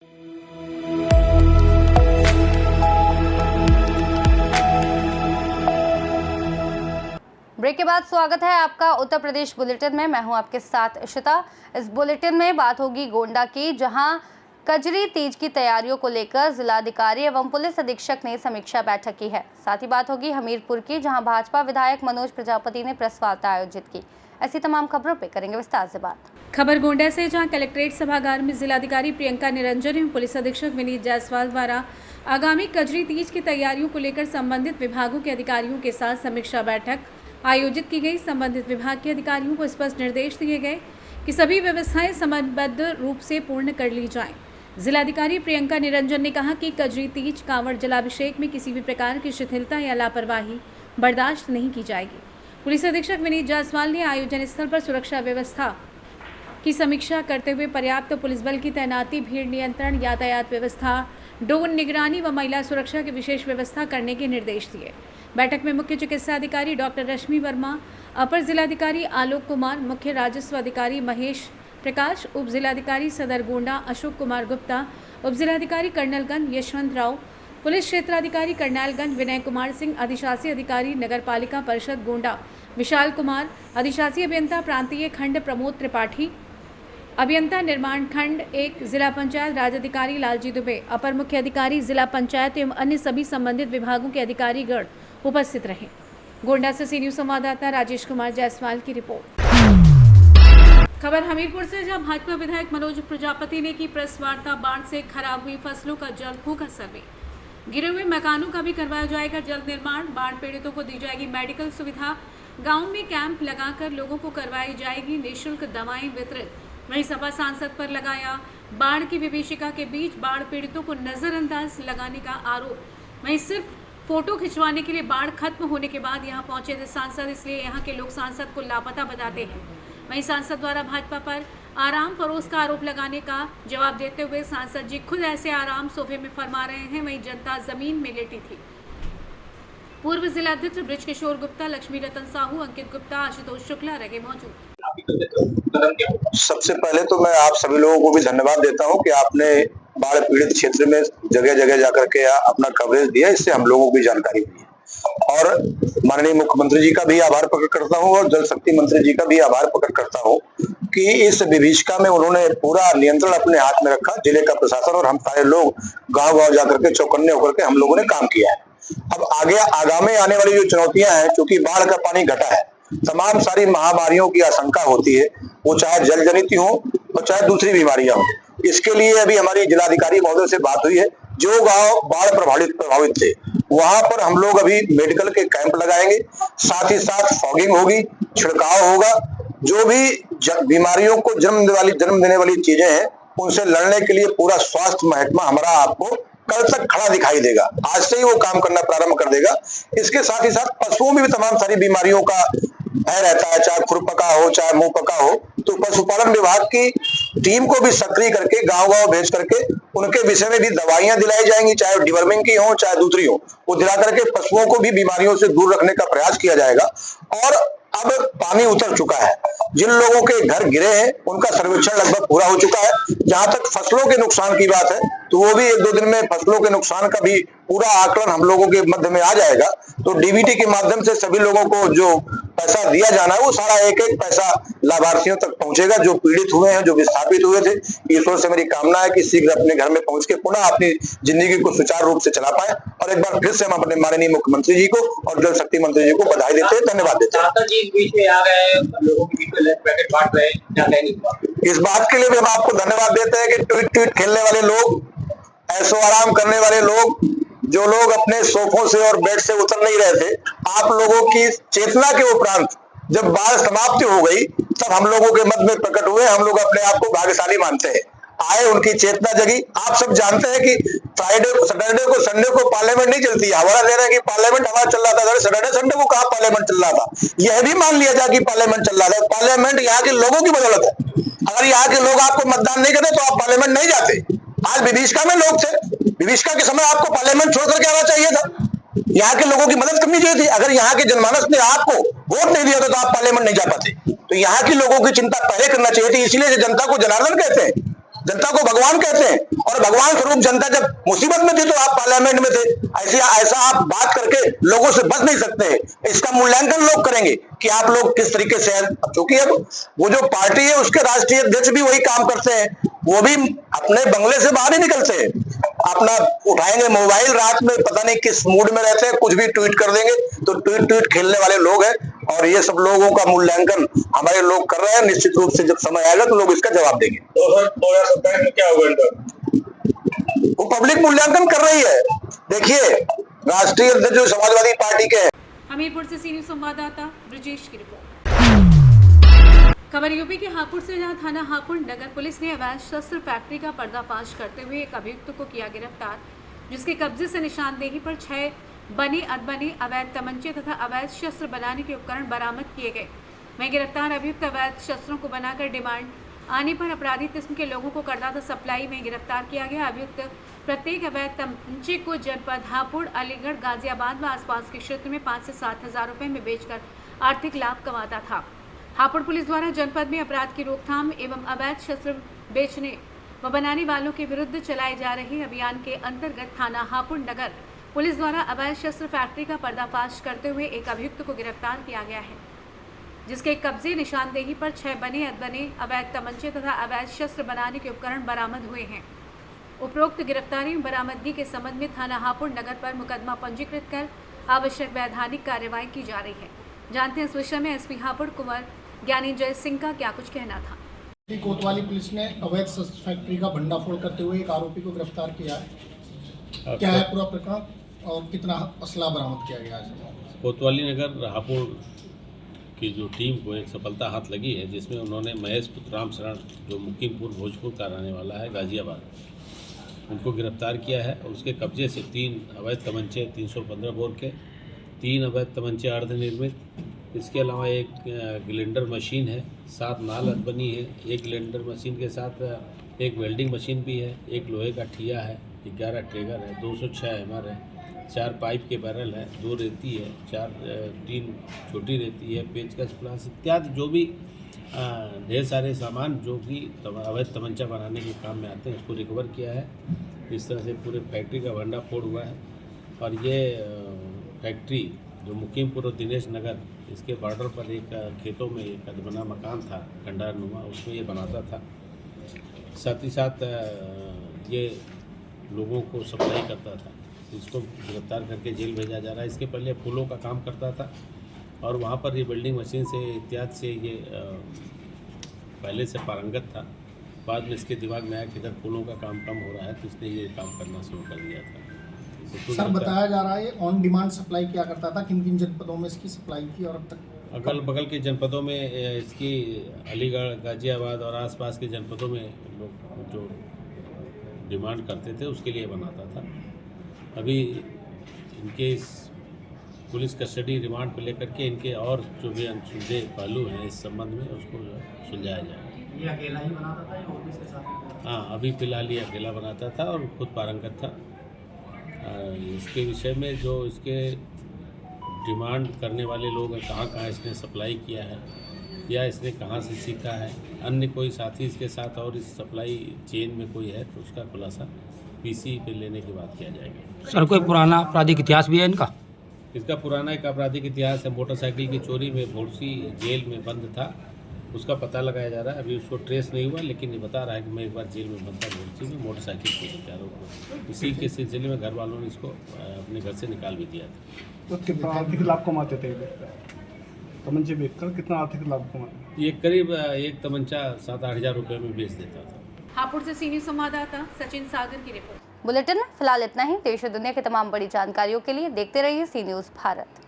Break के बाद स्वागत है आपका उत्तर प्रदेश बुलेटिन में। मैं हूं आपके साथ इशिता। इस बुलेटिन में बात होगी गोंडा की, जहां कजरी तीज की तैयारियों को लेकर जिलाधिकारी एवं पुलिस अधीक्षक ने समीक्षा बैठक की है। साथ ही बात होगी हमीरपुर की, जहां भाजपा विधायक मनोज प्रजापति ने प्रेस वार्ता आयोजित की। ऐसी तमाम खबरों पे करेंगे विस्तार से बात। खबर गोंडा से, जहां कलेक्ट्रेट सभागार में जिलाधिकारी प्रियंका निरंजन एवं पुलिस अधीक्षक विनीत जायसवाल द्वारा आगामी कजरी तीज की तैयारियों को लेकर संबंधित विभागों के अधिकारियों के साथ समीक्षा बैठक आयोजित की गई। संबंधित विभाग के अधिकारियों को स्पष्ट निर्देश दिए गए कि सभी व्यवस्थाएं समयबद्ध रूप से पूर्ण कर ली जाएं। जिलाधिकारी प्रियंका निरंजन ने कहा कि कजरी तीज कांवड़ जलाभिषेक में किसी भी प्रकार की शिथिलता या लापरवाही बर्दाश्त नहीं की जाएगी। पुलिस अधीक्षक विनीत जायसवाल ने आयोजन स्थल पर सुरक्षा व्यवस्था की समीक्षा करते हुए पर्याप्त पुलिस बल की तैनाती, भीड़ नियंत्रण, यातायात व्यवस्था, ड्रोन निगरानी व महिला सुरक्षा की विशेष व्यवस्था करने के निर्देश दिए। बैठक में मुख्य चिकित्सा अधिकारी डॉक्टर रश्मि वर्मा, अपर जिलाधिकारी आलोक कुमार, मुख्य राजस्व अधिकारी महेश प्रकाश, उप जिलाधिकारी सदर गोंडा अशोक कुमार गुप्ता, उप जिलाधिकारी कर्नलगंज यशवंत राव, पुलिस क्षेत्राधिकारी करनालगंज विनय कुमार सिंह, अधिशासी अधिकारी नगर पालिका परिषद गोंडा विशाल कुमार, अधिशासी अभियंता प्रांतीय खंड प्रमोद त्रिपाठी, अभियंता निर्माण खंड 1 जिला पंचायत राजाधिकारी लालजी दुबे, अपर मुख्य अधिकारी जिला पंचायत एवं अन्य सभी संबंधित विभागों के अधिकारीगण उपस्थित रहे। गोंडा से सी न्यूज संवाददाता राजेश कुमार जायसवाल की रिपोर्ट। खबर हमीरपुर से, जहां भाजपा विधायक मनोज प्रजापति ने की प्रेस वार्ता। बाढ़ से खराब हुई फसलों का जल्द होगा सर्वे, गिरे हुए मकानों का भी करवाया जाएगा जल्द निर्माण, बाढ़ पीड़ितों को दी जाएगी मेडिकल सुविधा, गाँव में कैंप लगाकर लोगों को करवाई जाएगी निःशुल्क दवाएं वितरित। वहीं सपा सांसद पर लगाया बाढ़ की विभीषिका के बीच बाढ़ पीड़ितों को नजरअंदाज लगाने का आरोप। वहीं सिर्फ फोटो खिंचवाने के लिए बाढ़ खत्म होने के बाद यहां पहुंचे थे सांसद, इसलिए यहां के लोग सांसद को लापता बताते हैं। वहीं सांसद द्वारा भाजपा पर आराम फरोश का आरोप लगाने का जवाब देते हुए सांसद जी खुद ऐसे आराम सोफे में फरमा रहे हैं, वहीं जनता जमीन में लेटी थी। पूर्व जिलाध्यक्ष ब्रिज किशोर गुप्ता, लक्ष्मी रतन साहू, अंकित गुप्ता, आशुतोष शुक्ला रहे मौजूद। सबसे पहले तो मैं आप सभी लोगों को भी धन्यवाद देता हूं कि आपने बाढ़ पीड़ित क्षेत्र में जगह जगह जाकर के अपना कवरेज दिया, इससे हम लोगों को भी जानकारी हुई। और माननीय मुख्यमंत्री जी का भी आभार प्रकट करता हूं और जल शक्ति मंत्री जी का भी आभार प्रकट करता हूं कि इस विभीषिका में उन्होंने पूरा नियंत्रण अपने हाथ में रखा। जिले का प्रशासन और हम सारे लोग गांव गांव जाकर के चौकन्ने होकर के हम लोगों ने काम किया है। अब आगे आगामी आने वाली जो चुनौतियां हैं, क्योंकि बाढ़ का पानी घटा है, तमाम सारी महामारियों की आशंका होती है, वो चाहे जल जनित हो और चाहे दूसरी बीमारियां हो। इसके लिए अभी हमारी जिलाधिकारी महोदय से बात हुई है। जो गांव बाढ़ प्रभावित थे वहां पर हम लोग अभी मेडिकल के कैंप लगाएंगे, साथ ही साथ फॉगिंग होगी, छिड़काव होगा। जो भी बीमारियों को जन्म देने वाली चीजें हैं, उनसे लड़ने के लिए पूरा स्वास्थ्य महकमा हमारा आपको कल तक खड़ा दिखाई देगा। आज से ही वो काम करना प्रारंभ कर देगा। इसके साथ ही साथ पशुओं में भी तमाम सारी बीमारियों का भय रहता है, चाहे खुरपका हो चाहे मुंह पका हो, तो पशुपालन विभाग की टीम को भी सक्रिय करके गांव-गांव भेज करके उनके विषय में भी दवाइयां दिलाई जाएंगी, चाहे डिवर्मिंग की हो चाहे दूसरी हो, वो दिला करके पशुओं को भी बीमारियों से दूर रखने का प्रयास किया जाएगा। और अब पानी उतर चुका है, जिन लोगों के घर गिरे हैं उनका सर्वेक्षण लगभग पूरा हो चुका है। जहां तक फसलों के नुकसान की बात है, तो वो भी 1-2 दिन में फसलों के नुकसान का भी पूरा आकलन हम लोगों के मध्य में आ जाएगा। तो डीबीटी के माध्यम से सभी लोगों को जो पैसा दिया जाना है, वो सारा एक एक पैसा लाभार्थियों तक पहुंचेगा, जो पीड़ित हुए हैं, जो विस्थापित हुए थे। ईश्वर से मेरी कामना है कि शीघ्र अपने घर में पहुंच के पुनः अपनी जिंदगी को सुचारू रूप से चला पाए। और एक बार फिर से हम अपने माननीय मुख्यमंत्री जी को और जल शक्ति मंत्री जी को बधाई देते हैं, धन्यवाद देते हैं। इस बात के लिए भी हम आपको धन्यवाद देते हैं कि ट्वीट खेलने वाले लोग, ऐसो आराम करने वाले लोग, जो लोग अपने सोफों से और बेड से उतर नहीं रहे थे, आप लोगों की चेतना के उपरांत जब बाढ़ समाप्ति हो गई, तब हम लोगों के मध्य में प्रकट हुए। हम लोग अपने आप को भाग्यशाली मानते हैं। आए, उनकी चेतना जगी। आप सब जानते हैं कि फ्राइडे सैटरडे को संडे को पार्लियामेंट नहीं चलती है। हमारा दे रहे हैं कि पार्लियामेंट हमारा चल रहा था, सैटरडे संडे को कहा पार्लियामेंट चल रहा था। यह भी मान लिया जाए कि पार्लियामेंट चल रहा था। पार्लियामेंट यहाँ के लोगों की बदौलत है। अगर यहाँ के लोग आपको मतदान नहीं करते तो आप पार्लियामेंट नहीं जाते। आज विभीषिका में लोग थे, विभीषिका के समय आपको पार्लियामेंट छोड़ करके आना चाहिए था। यहाँ के लोगों की मदद करनी चाहिए थी। अगर यहाँ के जनमानस ने आपको वोट नहीं दिया तो आप पार्लियामेंट नहीं जा पाते। तो यहाँ के लोगों की चिंता पहले करना चाहिए थी। इसलिए जनता को जनार्दन कहते हैं। जनता को भगवान कहते हैं, और भगवान स्वरूप जनता जब मुसीबत में थी तो आप पार्लियामेंट में थे। ऐसा आप बात करके लोगों से बच नहीं सकते। इसका मूल्यांकन लोग करेंगे कि आप लोग किस तरीके से हैं, क्योंकि अब वो जो पार्टी है उसके राष्ट्रीय अध्यक्ष भी वही काम करते हैं, वो भी अपने बंगले से बाहर ही निकलते हैं, अपना उठाएंगे मोबाइल, रात में पता नहीं किस मूड में रहते हैं, कुछ भी ट्वीट कर देंगे। तो ट्वीट खेलने वाले लोग हैं, और ये सब लोगों का मूल्यांकन हमारे लोग कर रहे हैं। निश्चित रूप से जब समय आएगा तो लोग इसका जवाब देंगे। 2027 में क्या होगा? वो पब्लिक मूल्यांकन कर रही है। देखिए, राष्ट्रीय अध्यक्ष जो समाजवादी पार्टी के हैं। हमीरपुर से सी न्यूज संवाददाता ब्रजेश की रिपोर्ट। खबर यूपी के हापुड़ से, जहां थाना हापुड़ नगर पुलिस ने अवैध शस्त्र फैक्ट्री का पर्दाफाश करते हुए एक अभियुक्त को किया गिरफ्तार, जिसके कब्जे से निशानदेही पर 6 बने अधबने अवैध तमंचे तथा अवैध शस्त्र बनाने के उपकरण बरामद किए गए। वहीं गिरफ्तार अभियुक्त अवैध शस्त्रों को बनाकर डिमांड आने पर अपराधी किस्म के लोगों को करता था सप्लाई में गिरफ्तार किया गया। अभियुक्त प्रत्येक अवैध तमंचे को जनपद हापुड़, अलीगढ़, गाजियाबाद व आसपास के क्षेत्र में 5 से 7 हज़ार रुपये में बेचकर आर्थिक लाभ कमाता था। हापुड़ पुलिस द्वारा जनपद में अपराध की रोकथाम एवं अवैध शस्त्र बेचने व बनाने वालों के विरुद्ध चलाए जा रहे अभियान के अंतर्गत थाना हापुड़ नगर पुलिस द्वारा अवैध शस्त्र फैक्ट्री का पर्दाफाश करते हुए एक अभियुक्त को गिरफ्तार किया गया है, जिसके कब्जे निशानदेही पर 6 बने अधबने अवैध तमंचे तथा अवैध शस्त्र बनाने के उपकरण बरामद हुए हैं। उपरोक्त गिरफ्तारी में बरामदगी के संबंध में थाना हापुड़ नगर पर मुकदमा पंजीकृत कर आवश्यक वैधानिक कार्यवाही की जा रही है। जानते हैं इस विषय में एसपी हापुड़ कुंवर ज्ञानीजय सिंह का क्या कुछ कहना था। कोतवाली पुलिस ने अवैध शस्त्र फैक्ट्री का भंडाफोड़ करते हुए एक आरोपी को गिरफ्तार किया है। क्या है पूरा प्रकरण और कितना असला बरामद किया गया है? कोतवाली नगर हापुड़ की जो टीम को एक सफलता हाथ लगी है, जिसमें उन्होंने महेश पुत्र राम शरण, जो मुकीमपुर भोजपुर का रहने वाला है, गाजियाबाद, उनको गिरफ्तार किया है। और उसके कब्जे से 3 अवैध तमंचे 315 बोर के, 3 अवैध तमंचे अर्धनिर्मित, इसके अलावा एक ग्लेंडर मशीन है, 7 नाल अधबनी है, एक ग्लेंडर मशीन के साथ एक वेल्डिंग मशीन भी है, एक लोहे का ठिया है, 11 ट्रेगर है, 206 हैमर है, 4 पाइप के बैरल है, 2 रेती है, 3 छोटी रेती है, पेचकस प्लास इत्यादि जो भी ढेर सारे सामान जो कि अवैध तमंचा बनाने के काम में आते हैं उसको रिकवर किया है। इस तरह से पूरे फैक्ट्री का भंडाफोड़ हुआ है। और ये फैक्ट्री जो मुकीमपुर और दिनेश नगर, इसके बॉर्डर पर एक खेतों में एक अधबना मकान था खंडारनुमा, उसमें ये बनाता था। साथ ही साथ ये लोगों को सप्लाई करता था। इसको गिरफ्तार करके जेल भेजा जा रहा है। इसके पहले फूलों का काम करता था और वहाँ पर ये वेल्डिंग मशीन से इत्यादि से ये पहले से पारंगत था। बाद में इसके दिमाग में आया कि इधर फूलों का काम कम हो रहा है, तो इसने ये काम करना शुरू कर दिया था। सर, बताया जा रहा है ये ऑन डिमांड सप्लाई किया करता था। किन किन जनपदों में इसकी सप्लाई की और अब तक? अगल बगल के जनपदों में इसकी अलीगढ़, गाजियाबाद और आसपास के जनपदों में लोग जो डिमांड करते थे उसके लिए बनाता था। अभी इनके इस पुलिस कस्टडी रिमांड पर लेकर के इनके और जो भी अनसुलझे पहलू हैं इस संबंध में उसको सुलझाया जाए। ये अकेला ही बनाता था या और किसके साथ? हाँ, अभी फिलहाल ये अकेला बनाता था और खुद पारंगत था। इसके विषय में जो इसके डिमांड करने वाले लोग हैं, कहाँ कहाँ इसने सप्लाई किया है या इसने कहाँ से सीखा है, अन्य कोई साथी इसके साथ और इस सप्लाई चेन में कोई है तो उसका खुलासा पीसी पे लेने के बाद किया जाएगा। सर, कोई पुराना आपराधिक इतिहास भी है इनका? इसका पुराना एक आपराधिक इतिहास है। मोटरसाइकिल की चोरी में भोरसी जेल में बंद था, उसका पता लगाया जा रहा है। अभी उसको ट्रेस नहीं हुआ, लेकिन ये बता रहा है कि मैं एक बार जेल में बंद था भोरसी में मोटरसाइकिल चोरी के आरोप में। इसी के सिलसिले में घर वालों ने इसको अपने घर से निकाल भी दिया था। तो कितना आर्थिक लाभ कमाते थे तमंचे बेचकर? कितना आर्थिक लाभ कमाते? ये करीब एक तमंचा 7-8 हज़ार रुपये में बेच देता था। हापुड़ से सी न्यूज संवाददाता सचिन सागर की रिपोर्ट। बुलेटिन में फिलहाल इतना ही। देश और दुनिया की तमाम बड़ी जानकारियों के लिए देखते रहिए सी न्यूज़ भारत।